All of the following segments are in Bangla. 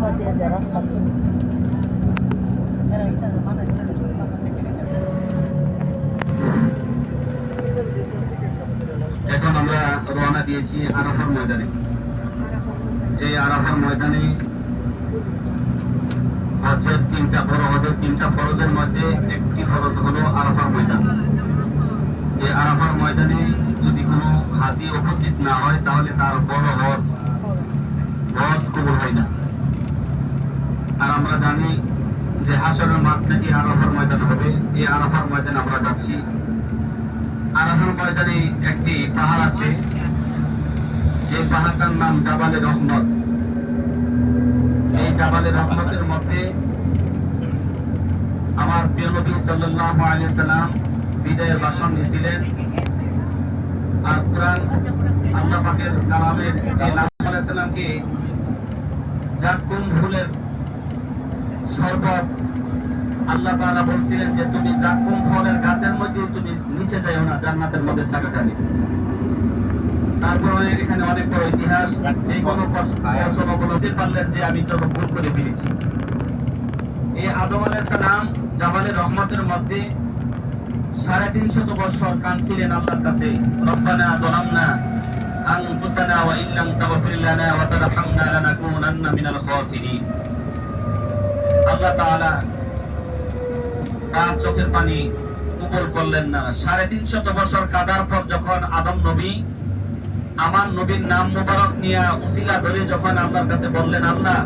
এখন আমরা রওনা দিয়েছি আরাফার ময়দানে। যে আরাফার ময়দানে হজের তিনটা ফরজের মধ্যে একটি ফরজ হলো আরাফার ময়দান। এই আরাফার ময়দানে যদি কোনো হাজি উপস্থিত না হয় তাহলে তার বড় হজ কবুল হয় না। আর আমরা জানি যে হাশরের মাঠ নাকি আরাফার ময়দান হবে। এই আরাফার ময়দানে আমরা যাচ্ছি। আরাফার ময়দানে একটি পাহাড় আছে, যে পাহাড়টার নাম জাবালে রহমত। এই জাবালে রহমতের মধ্যে আমার প্রিয় নবী সাল্লাল্লাহু আলাইহি সাল্লাম বিদায়ের ভাষণ দিয়েছিলেন। আর কুরআন আল্লাহ পাকের কালামের যে নাম আলাইহিস সালামকে জাক্কুম ফুলের শরবত, আল্লাহ তাআলা বলছিলেন যে তুমি জাক্কুম ফলের গাছের মধ্যে তুমি নিচে যাও না, জান্নাতের মধ্যে থাকাকালী। তারপরে এখানে অনেক বড় ইতিহাস, যে কোনো প্রশ্ন অবলম্বন পারলেন যে আমি তো ভুল করে ফেলেছি। এই আদম আলাইহিস সালাম জাবালে রহমতের মধ্যে 350 বছর কাঁদছিলেন আল্লাহর কাছে, রব্বানা যালামনা আনফুসানা ওয়া ইল্লাম তাগফির লানা ওয়া তারহামনা লানাকুনান্না মিনাল খাসিরিন। আল্লাহ তাআলা তার চোখের পানি কবুল করলেন না। 350 বছর কাদার পর যখন আদম নবী আমার নবীর নাম মুবারক নিয়ে উসিলা ধরে যখন আল্লাহর কাছে বললেন, আল্লাহ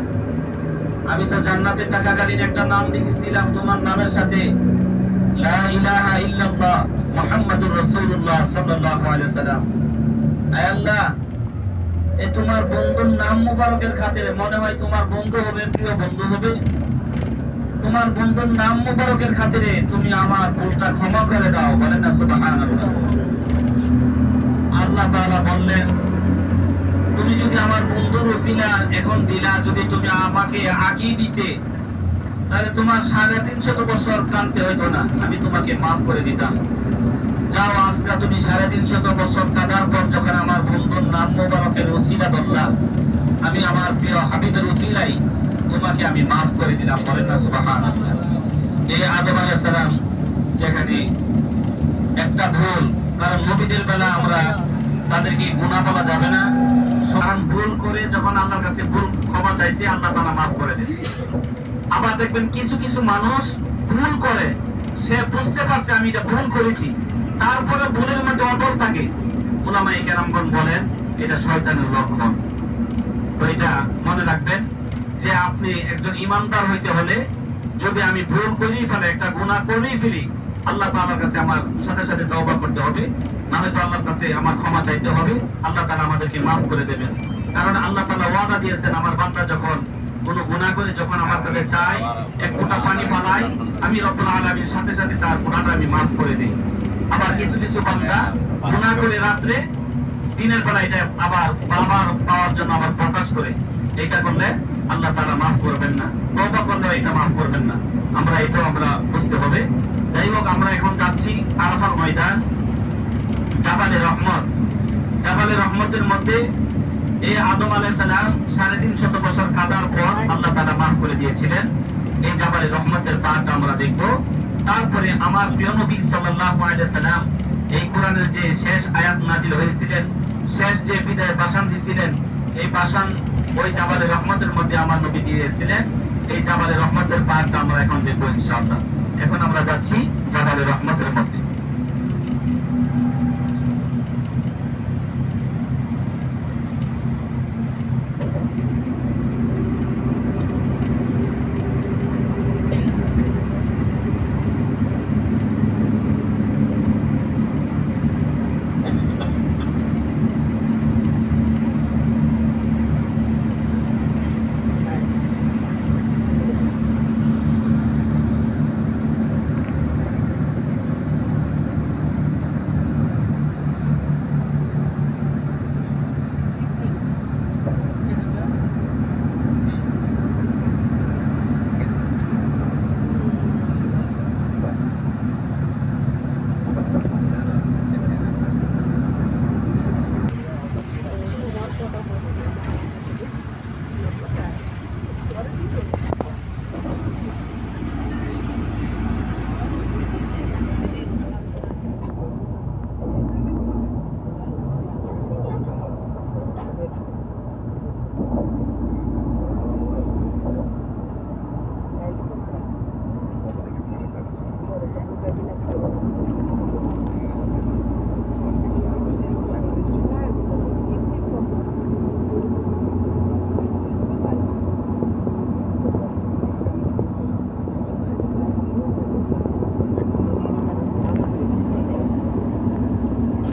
আমি তো জান্নাতে থাকাকালীন একটা নাম লিখেছিলাম তোমার নামের সাথে, লা ইলাহা ইল্লাল্লাহ মুহাম্মাদুর রাসূলুল্লাহ সাল্লাল্লাহু আলাইহি সাল্লাম। আয় আল্লাহ, এ তোমার বন্ধুর নাম মুবারকের খাতিরে, মনে হয় তোমার বন্ধু হবে, প্রিয় বন্ধু হবে, তোমার বন্ধুর নাম মুবারকের খাতিরে তুমি আমার ভুলটা ক্ষমা করে দাও। বলেন না সুবহানাল্লাহ। আল্লাহ তাআলা বললেন, তুমি যদি আমার বন্ধুর ওসিলা এখন দিলা, যদি তুমি আমাকে আগেই দিতে তাহলে তোমার 350 বছর কাঁদতে হইতো না, আমি তোমাকে মাফ করে দিতাম। যাও, আজকে তুমি 350 বছর কাঁদার পর যখন আমার বন্ধুর নাম মোবারকের ওসিলা ধরলা, আমি আমার প্রিয় হাবিবের ওসিলাই তোমাকে আমি মাফ করে দিলাম। বলেন না সুবহানাল্লাহ। এই আদম আলাইহিস সালাম যেখানে একটা ভুল, কারণ নবীদের বেলা আমরা তাদেরকে গুনাহ বলা যাবে না, কারণ ভুল করে যখন আল্লাহর কাছে ভুল ক্ষমা চাইছে আল্লাহ তাআলা মাফ করে দেন। আবার দেখবেন কিছু কিছু মানুষ ভুল করে, সে বুঝতে পারছে আমি এটা ভুল করেছি, তারপরে ভুলের মধ্যে অটল থাকে। উলামায়ে কেরামগণ বলেন এটা শয়তানের লক্ষণ। তো এটা মনে রাখবেন যে আপনি একজন ঈমানদার হইতে হলে যদি আমি ভুল করেই ফেলে, একটা গুনাহ করেই ফেলি, আল্লাহ তাআলার কাছে আমার সাথে সাথে তওবা করতে হবে, না হয়তো আল্লাহর কাছে আমার ক্ষমা চাইতে হবে। আল্লাহ তাআলা আমাদেরকে মাফ করে দেবেন। কারণ আল্লাহ তাআলা ওয়াদা দিয়েছেন, আমার বান্দা যখন কোনো গুনাহ করে যখন আমার কাছে চায়, এক ফোঁটা পানি পালাই, আমি রব্বুল আলামিন সাথে সাথে তার গুনাহটা আমি মাফ করে দিই। আবার কিছু কিছু বান্দা গুনাহ করে রাত্রে, দিনের বেলা এটা আবার বারবার পাওয়ার জন্য আবার প্রকাশ করে, এটা করলে আল্লাহ তাআলা মাফ করবেন না, তওবা করলে এটা মাফ করবেন না। এটাও আমরা বুঝতে হবে। যাই হোক, আমরা এখন যাচ্ছি আরাফার ময়দান, জাবালে রহমত। জাবালে রহমতের মধ্যে এই আদম আলাইহিস সালাম 350 বছর কাদার পর আল্লাহ তাআলা মাফ করে দিয়েছিলেন। এই জাবালে রহমতের পাহাড়টা আমরা দেখব। তারপরে আমার প্রিয় নবী সাল্লাল্লাহু আলাইহি সাল্লাম এই কোরআনের যে শেষ আয়াত নাজিল হয়েছিলেন, শেষ যে বিদায় ভাষণ দিয়েছিলেন, এই ভাষণ ওই জাবালে রহমতের মধ্যে আমার নবী দিয়েছিলেন। এই জাবালে রহমতের পাহাড়টা আমরা এখন দেখব ইনশাআল্লাহ। এখন আমরা যাচ্ছি জাবালে রহমতের মধ্যে।